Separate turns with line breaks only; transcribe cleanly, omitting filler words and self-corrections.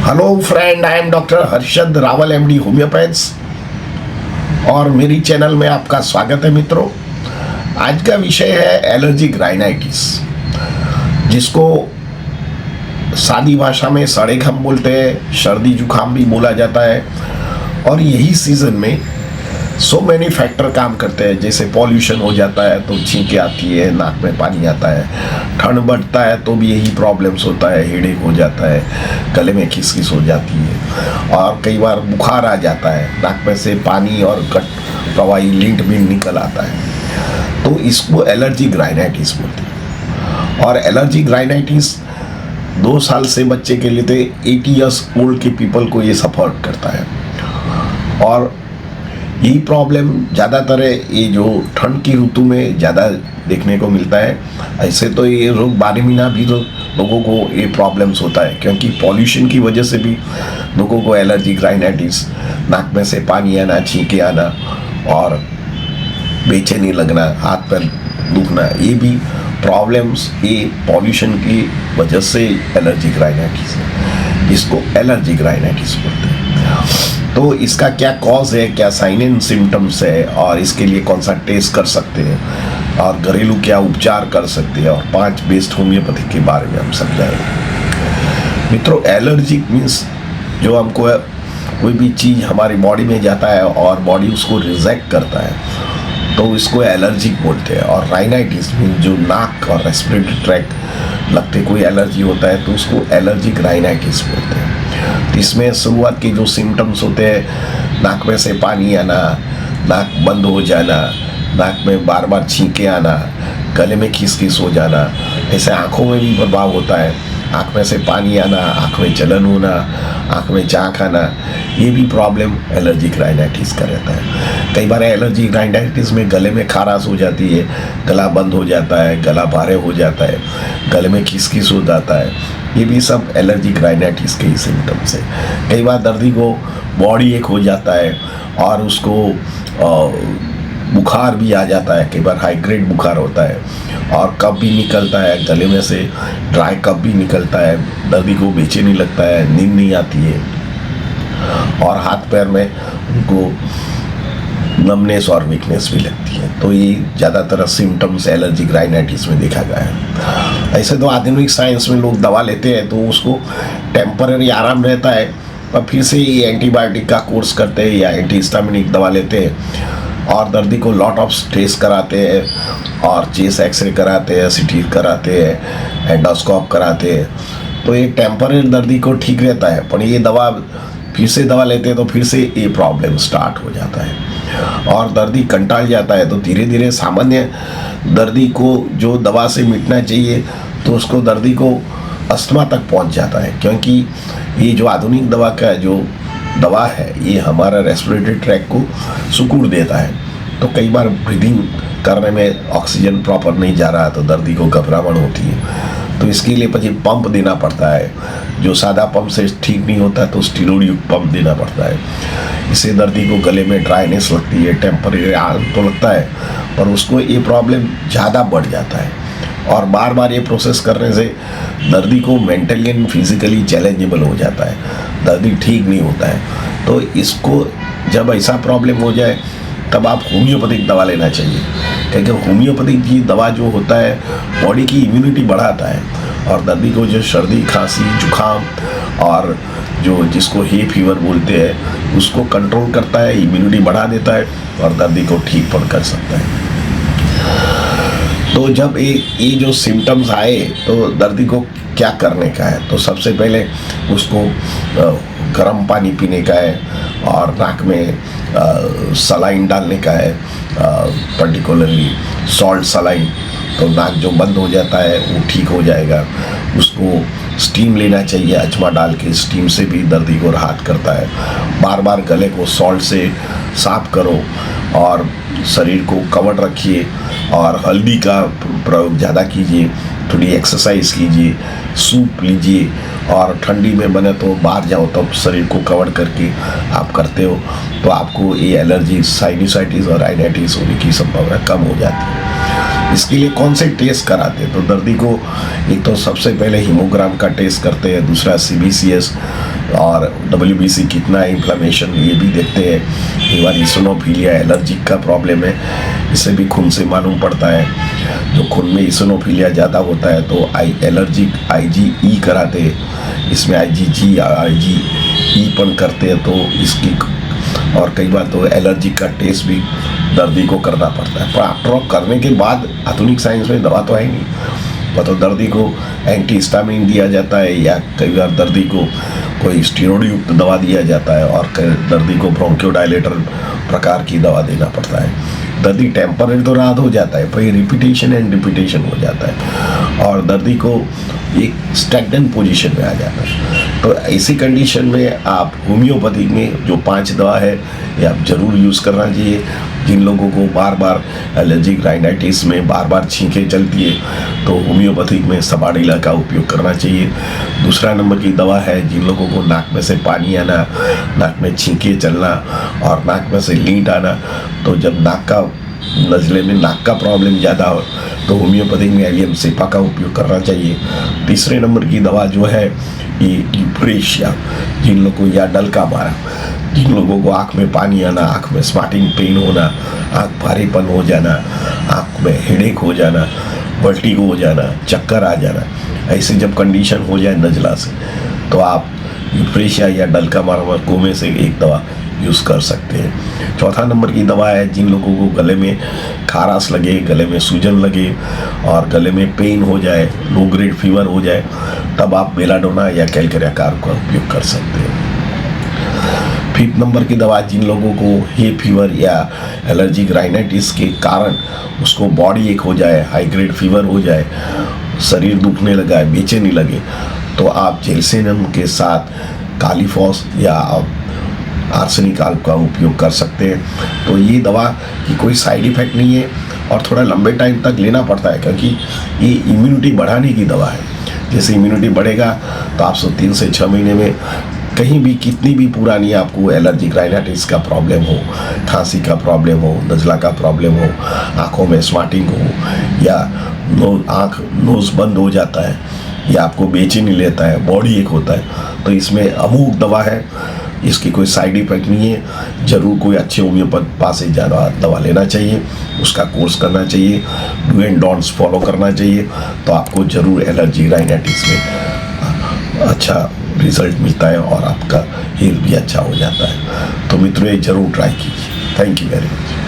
Hello friend, I am doctor Harshad Rawal MD homeopaths और मेरी channel में आपका स्वागत है मित्रों। आज का विषय है एलर्जिक राइनाइटिस, जिसको सादी भाषा में सड़ेखम बोलते हैं, सर्दी जुकाम भी बोला जाता है। और यही सीज़न में सो मैनी फैक्टर काम करते हैं। जैसे पॉल्यूशन हो जाता है तो छींकें आती है, नाक में पानी आता है, ठंड बढ़ता है तो भी यही प्रॉब्लम्स होता है, हेडेक हो जाता है, गले में खिसखिस हो जाती है और कई बार बुखार आ जाता है, नाक में से पानी और प्रवाही लिंट भी निकल आता है। तो इसको एलर्जिक राइनाइटिस बोलते हैं। और एलर्जिक राइनाइटिस 2 साल से बच्चे के लिए 80 ईयर्स ओल्ड के पीपल को ये सफर करता है। और यही प्रॉब्लम ज़्यादातर ये जो ठंड की ऋतु में ज़्यादा देखने को मिलता है। ऐसे तो ये रोग 12 महीना भी तो लोगों को ये प्रॉब्लम्स होता है, क्योंकि पॉल्यूशन की वजह से भी लोगों को एलर्जिक राइनाइटिस, नाक में से पानी आना, छींके आना और बेचैनी लगना, हाथ पैर दुखना, ये भी प्रॉब्लम्स ये पॉल्यूशन की वजह से एलर्जिक राइनाइटिस है, जिसको एलर्जिक राइनाइटिस बोलते हैं। तो इसका क्या कॉज है, क्या साइन एंड सिम्टम्स है और इसके लिए कौन सा टेस्ट कर सकते हैं और घरेलू क्या उपचार कर सकते हैं और 5 बेस्ट होम्योपैथी के बारे में हम समझाएंगे। मित्रों, एलर्जिक मीन्स जो हमको कोई भी चीज़ हमारी बॉडी में जाता है और बॉडी उसको रिजेक्ट करता है, तो इसको एलर्जिक बोलते हैं। और राइनाइटिस मीन्स जो नाक और रेस्पिरेटरी ट्रैक्ट लगते कोई एलर्जी होता है तो उसको एलर्जिक राइनाइटिस बोलते हैं। तो इसमें शुरुआत के जो सिम्टम्स होते हैं, नाक में से पानी आना, नाक बंद हो जाना, नाक में बार बार छींके आना, गले में खिसखिस हो जाना, ऐसे आँखों में भी प्रभाव होता है, आँख में से पानी आना, आँख में जलन होना, आँख में झाग आना, ये भी प्रॉब्लम एलर्जिक राइनाइटिस का रहता है। कई बार एलर्जिक राइनाइटिस में गले में खराश हो जाती है, गला बंद हो जाता है, गला भारे हो जाता है, गले में खिसखिस हो जाता है, ये भी सब एलर्जिक राइनाइटिस के ही सिम्टम्स है। कई बार दर्दी को बॉडी एक हो जाता है और उसको बुखार भी आ जाता है, कई बार हाई ग्रेड बुखार होता है और कफ भी निकलता है, गले में से ड्राई कफ भी निकलता है, दर्दी को बेचैनी लगता है, नींद नहीं आती है और हाथ पैर में उनको नमनेस और वीकनेस भी लगती है। तो ये ज़्यादातर सिम्टम्स एलर्जिक राइनाइटिस में देखा गया है। ऐसे तो आधुनिक साइंस में लोग दवा लेते हैं तो उसको टेम्पररी आराम रहता है, पर फिर से ये एंटीबायोटिक का कोर्स करते हैं या एंटीहिस्टामिनिक दवा लेते हैं और दर्दी को लॉट ऑफ टेस्ट कराते हैं और चेस्ट एक्सरे कराते हैं, सीटी कराते हैं, एंडोस्कोप कराते हैं। तो ये टेम्पररी दर्दी को ठीक रहता है, पर ये दवा फिर से दवा लेते हैं तो फिर से ये प्रॉब्लम स्टार्ट हो जाता है और दर्दी कंटाल जाता है। तो धीरे धीरे सामान्य दर्दी को जो दवा से मिटना चाहिए तो उसको दर्दी को अस्थमा तक पहुंच जाता है, क्योंकि ये जो आधुनिक दवा का जो दवा है ये हमारा रेस्पिरेटरी ट्रैक को सिकुड़ देता है। तो कई बार ब्रीदिंग करने में ऑक्सीजन प्रॉपर नहीं जा रहा तो दर्दी को घबराहट होती है, तो इसके लिए પછી पंप देना पड़ता है। जो सादा पंप से ठीक नहीं होता तो स्टीरोड युक्त पंप देना पड़ता है। इससे दर्दी को गले में ड्राइनेस लगती है, टेम्परेरी आराम तो लगता है पर उसको ये प्रॉब्लम ज़्यादा बढ़ जाता है और बार बार ये प्रोसेस करने से दर्दी को मेंटली एंड फिजिकली चैलेंजेबल हो जाता है, दर्दी ठीक नहीं होता है। तो इसको जब ऐसा प्रॉब्लम हो जाए तब आप होम्योपैथिक दवा लेना चाहिए, क्योंकि होम्योपैथिक की दवा जो होता है बॉडी की इम्यूनिटी बढ़ाता है और दर्दी को जो सर्दी, खांसी, जुकाम और जो जिसको हे फीवर बोलते हैं उसको कंट्रोल करता है, इम्यूनिटी बढ़ा देता है और दर्दी को ठीक पण कर सकता है। तो जब ये जो सिम्टम्स आए तो दर्दी को क्या करने का है, तो सबसे पहले उसको गर्म पानी पीने का है और नाक में सलाइन डालने का है, पर्टिकुलरली सॉल्ट सलाइन। तो नाक जो बंद हो जाता है वो ठीक हो जाएगा। उसको स्टीम लेना चाहिए, अजमा डाल के स्टीम से भी दर्दी को राहत करता है। बार बार गले को सॉल्ट से साफ करो और शरीर को कवर रखिए और हल्दी का प्रयोग ज़्यादा कीजिए, थोड़ी एक्सरसाइज कीजिए, सूप लीजिए और ठंडी में बने तो बाहर जाओ तब शरीर को कवर करके आप करते हो तो आपको ये एलर्जी, साइनसाइटिस और राइनाइटिस होने की संभावना कम हो जाती है। इसके लिए कौन से टेस्ट कराते हैं? तो दर्दी को एक तो सबसे पहले हीमोग्राम का टेस्ट करते हैं, दूसरा CBCS और WBC कितना है, इन्फ्लेमेशन ये भी देखते हैं। कई बार इसिनोफिलिया एलर्जिक का प्रॉब्लम है, इससे भी खून से मालूम पड़ता है। जो खून में इसिनोफिलिया ज़्यादा होता है तो एलर्जिक IgE कराते हैं, इसमें IgG या IgE पण करते हैं। तो इसकी और कई बार तो एलर्जिक का टेस्ट भी दर्दी को करना पड़ता है। पर आफ्टर ऑल करने के बाद आधुनिक साइंस में दवा तो है नहीं, तो दर्दी को एंटीहिस्टामिन दिया जाता है या कई बार दर्दी को कोई स्टेरॉइड युक्त दवा दिया जाता है और दर्दी को ब्रोंकियोडायलेटर प्रकार की दवा देना पड़ता है। दर्दी टेम्पररी तो राहत हो जाता है, पर रिपीटेशन एंड रिपीटेशन हो जाता है और दर्दी को एक स्टैग्नेंट पोजीशन में आ जाता है। तो ऐसी कंडीशन में आप होम्योपैथिक में जो 5 दवा है ये आप ज़रूर यूज़ करना चाहिए। जिन लोगों को बार बार एलर्जिक राइनाइटिस में बार बार छींकें चलती है तो होम्योपैथिक में सबाडिला का उपयोग करना चाहिए। दूसरा नंबर की दवा है जिन लोगों को नाक में से पानी आना, नाक में छींकें चलना और नाक में से लींट आना, तो जब नाक का नज़ले में नाक का प्रॉब्लम ज़्यादा हो तो होम्योपैथिक में एलियम सेपा का उपयोग करना चाहिए। तीसरे नंबर की दवा जो है ये यूप्रेशिया, जिन लोगों को या डलका मारा, जिन लोगों को आँख में पानी आना, आँख में स्मार्टिंग पेन होना, आँख भारीपन हो जाना, आँख में हेडेक हो जाना, वर्टिगो हो जाना, चक्कर आ जाना, ऐसे जब कंडीशन हो जाए नज़ला से तो आप यूप्रेशिया या डलका मारा को में से एक दवा यूज़ कर सकते हैं। चौथा नंबर की दवा है जिन लोगों को गले में खारास लगे, गले में सूजन लगे और गले में पेन हो जाए, लो ग्रेड फीवर हो जाए, तब आप बेलाडोना या कैलकेरिया कार्ब का उपयोग कर सकते हैं। 5th नंबर की दवा जिन लोगों को हे फीवर या एलर्जिक राइनाइटिस के कारण उसको बॉडी एक हो जाए, हाई ग्रेड फीवर हो जाए, शरीर दुखने लगा है, बेचैनी लगे, तो आप जेलसेनम के साथ कालीफॉस या आर्सेनिक आल्ब का उपयोग कर सकते हैं। तो ये दवा की कोई साइड इफ़ेक्ट नहीं है और थोड़ा लंबे टाइम तक लेना पड़ता है क्योंकि ये इम्यूनिटी बढ़ाने की दवा है। जैसे इम्यूनिटी बढ़ेगा तो आप 3 से 6 महीने में कहीं भी कितनी भी पुरानी आपको एलर्जिक राइनाइटिस का प्रॉब्लम हो, खांसी का प्रॉब्लम हो, नज़ला का प्रॉब्लम हो, आँखों में स्मार्टिंग हो या नोज़ बंद हो जाता है या आपको बेचैनी लेता है, बॉडी एक होता है, तो इसमें अमूक दवा है, इसकी कोई साइड इफ़ेक्ट नहीं है। ज़रूर कोई अच्छे होम्योपैथ पास से ज़्यादा दवा लेना चाहिए, उसका कोर्स करना चाहिए, डू एंड डोंट्स फॉलो करना चाहिए, तो आपको ज़रूर एलर्जी राइनाइटिस में अच्छा रिजल्ट मिलता है और आपका हेल्थ भी अच्छा हो जाता है। तो मित्रों ये ज़रूर ट्राई कीजिए। Thank you very much.